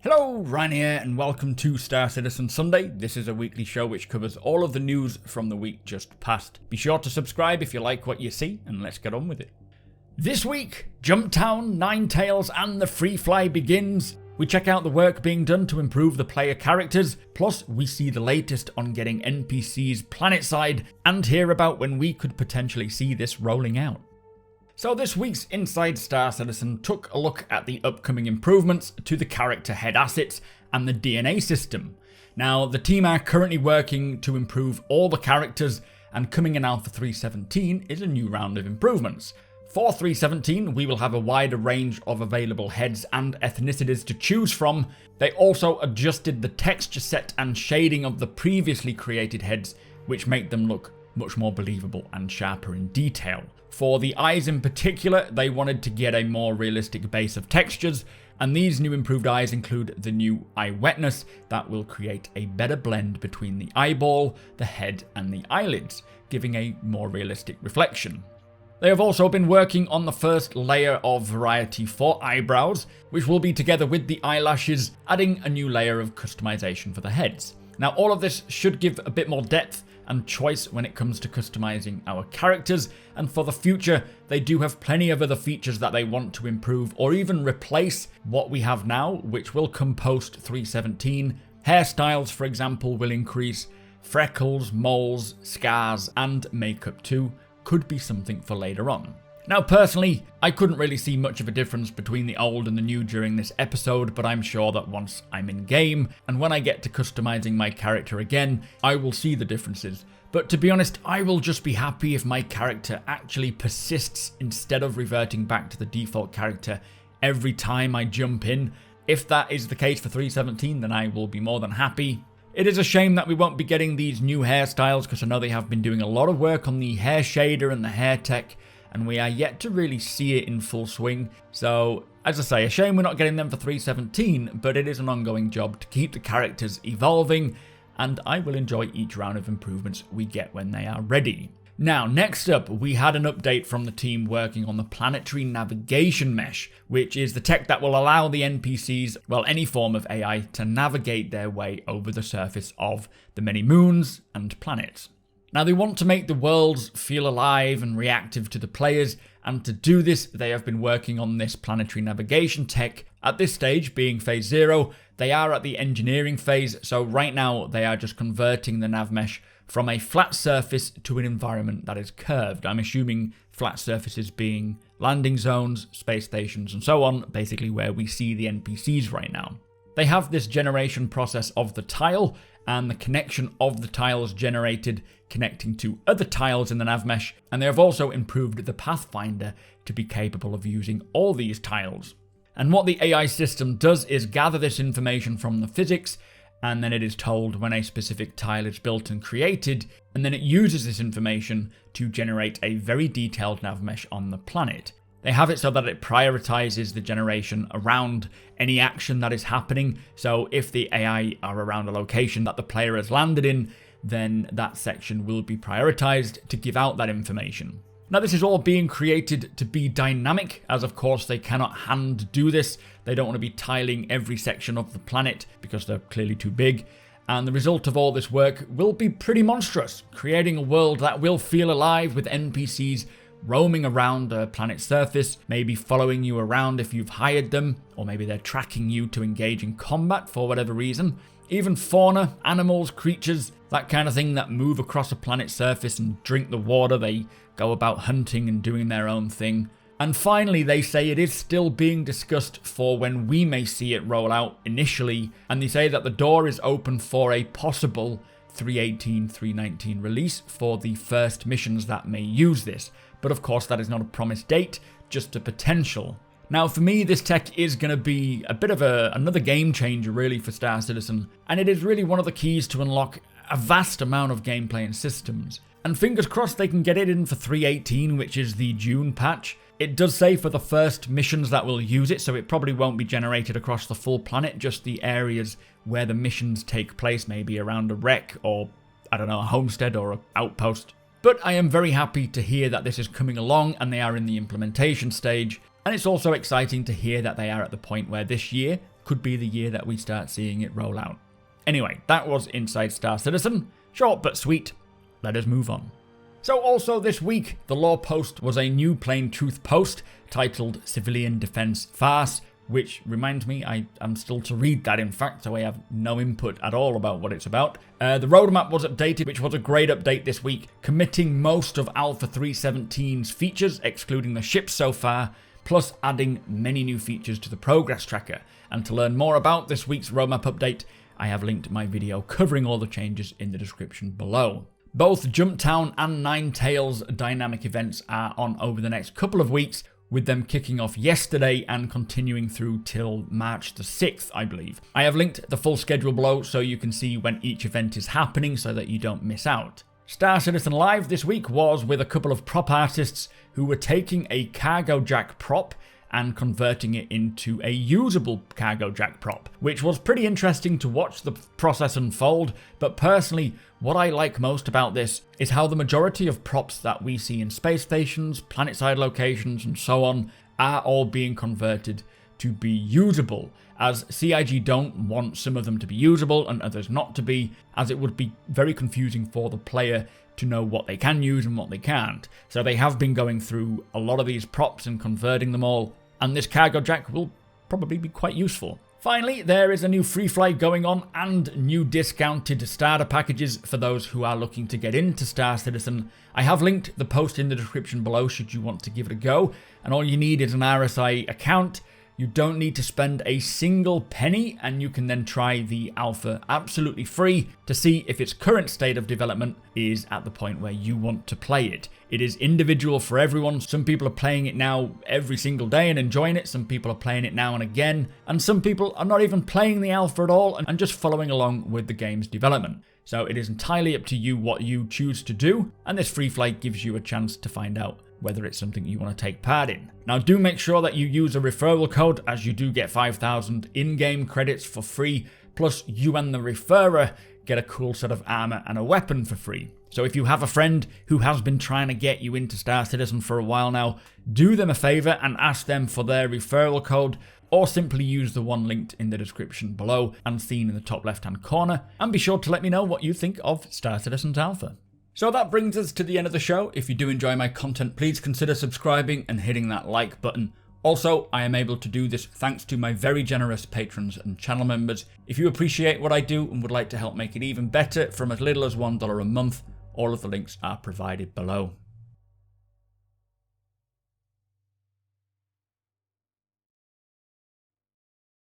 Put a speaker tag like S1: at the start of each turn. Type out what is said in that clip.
S1: Hello, Ryan here, and welcome to Star Citizen Sunday. This is a weekly show which covers all of the news from the week just past. Be sure to subscribe if you like what you see, and let's get on with it. This week, Jumptown, Ninetails, and the Free Fly begins. We check out the work being done to improve the player characters, plus we see the latest on getting NPCs Planetside, and hear about when we could potentially see this rolling out. So this week's Inside Star Citizen took a look at the upcoming improvements to the character head assets and the DNA system. Now, the team are currently working to improve all the characters, and coming in Alpha 317 is a new round of improvements. For 317, we will have a wider range of available heads and ethnicities to choose from. They also adjusted the texture set and shading of the previously created heads, which make them look much more believable and sharper in detail. For the eyes in particular, they wanted to get a more realistic base of textures, and these new improved eyes include the new eye wetness that will create a better blend between the eyeball, the head, and the eyelids, giving a more realistic reflection. They have also been working on the first layer of variety for eyebrows, which will be together with the eyelashes, adding a new layer of customization for the heads. Now, all of this should give a bit more depth and choice when it comes to customizing our characters, and for the future they do have plenty of other features that they want to improve or even replace what we have now, which will come post 317. Hairstyles, for example, will increase. Freckles, moles, scars, and makeup too could be something for later on. Now, personally, I couldn't really see much of a difference between the old and the new during this episode, but I'm sure that once I'm in game, and when I get to customizing my character again, I will see the differences. But to be honest, I will just be happy if my character actually persists instead of reverting back to the default character every time I jump in. If that is the case for 317, then I will be more than happy. It is a shame that we won't be getting these new hairstyles, because I know they have been doing a lot of work on the hair shader and the hair tech, and we are yet to really see it in full swing. So, as I say, a shame we're not getting them for 317, but it is an ongoing job to keep the characters evolving, and I will enjoy each round of improvements we get when they are ready. Now, next up, we had an update from the team working on the planetary navigation mesh, which is the tech that will allow the NPCs, well, any form of AI, to navigate their way over the surface of the many moons and planets. Now, they want to make the worlds feel alive and reactive to the players, and to do this, they have been working on this planetary navigation tech. At this stage, being phase 0, they are at the engineering phase, so right now they are just converting the nav mesh from a flat surface to an environment that is curved. I'm assuming flat surfaces being landing zones, space stations, and so on, basically where we see the NPCs right now. They have this generation process of the tile, and the connection of the tiles generated connecting to other tiles in the nav mesh, and they have also improved the Pathfinder to be capable of using all these tiles. And what the AI system does is gather this information from the physics, and then it is told when a specific tile is built and created, and then it uses this information to generate a very detailed nav mesh on the planet. They have it so that it prioritizes the generation around any action that is happening. So if the AI are around a location that the player has landed in, then that section will be prioritized to give out that information. Now, this is all being created to be dynamic, as of course they cannot hand do this. They don't want to be tiling every section of the planet because they're clearly too big. And the result of all this work will be pretty monstrous, creating a world that will feel alive with NPCs roaming around a planet's surface, maybe following you around if you've hired them, or maybe they're tracking you to engage in combat for whatever reason. Even fauna, animals, creatures, that kind of thing that move across a planet's surface and drink the water. They go about hunting and doing their own thing. And finally, they say it is still being discussed for when we may see it roll out initially, and they say that the door is open for a possible 318-319 release for the first missions that may use this. But of course, that is not a promised date, just a potential. Now, for me, this tech is going to be a bit of another game changer, really, for Star Citizen, and it is really one of the keys to unlock a vast amount of gameplay and systems. And fingers crossed they can get it in for 318, which is the June patch. It does say for the first missions that will use it, so it probably won't be generated across the full planet, just the areas where the missions take place, maybe around a wreck or, I don't know, a homestead or an outpost. But I am very happy to hear that this is coming along and they are in the implementation stage. And it's also exciting to hear that they are at the point where this year could be the year that we start seeing it roll out. Anyway, that was Inside Star Citizen. Short but sweet. Let us move on. So also this week, the lore post was a new plain truth post titled Civilian Defense Farce, which reminds me I am still to read that, in fact, so I have no input at all about what it's about. The roadmap was updated, which was a great update this week, committing most of Alpha 317's features, excluding the ships so far, plus adding many new features to the progress tracker. And to learn more about this week's roadmap update, I have linked my video covering all the changes in the description below. Both Jumptown and Ninetails dynamic events are on over the next couple of weeks, with them kicking off yesterday and continuing through till March the 6th, I believe. I have linked the full schedule below so you can see when each event is happening so that you don't miss out. Star Citizen Live this week was with a couple of prop artists who were taking a cargo jack prop and converting it into a usable cargo jack prop, which was pretty interesting to watch the process unfold. But personally, what I like most about this is how the majority of props that we see in space stations, planetside locations, and so on are all being converted to be usable, as CIG don't want some of them to be usable and others not to be, as it would be very confusing for the player to know what they can use and what they can't. So they have been going through a lot of these props and converting them all, and this cargo jack will probably be quite useful. Finally, there is a new free fly going on and new discounted starter packages for those who are looking to get into Star Citizen. I have linked the post in the description below should you want to give it a go, and all you need is an RSI account. You don't need to spend a single penny, and you can then try the alpha absolutely free to see if its current state of development is at the point where you want to play it. It is individual for everyone. Some people are playing it now every single day and enjoying it. Some people are playing it now and again. And some people are not even playing the alpha at all and just following along with the game's development. So it is entirely up to you what you choose to do. And this free flight gives you a chance to find out whether it's something you want to take part in. Now do make sure that you use a referral code, as you do get 5,000 in-game credits for free, plus you and the referrer get a cool set of armor and a weapon for free. So if you have a friend who has been trying to get you into Star Citizen for a while now, do them a favor and ask them for their referral code, or simply use the one linked in the description below and seen in the top left hand corner, and be sure to let me know what you think of Star Citizen's Alpha. So that brings us to the end of the show. If you do enjoy my content, please consider subscribing and hitting that like button. Also, I am able to do this thanks to my very generous patrons and channel members. If you appreciate what I do and would like to help make it even better from as little as $1 a month, all of the links are provided below.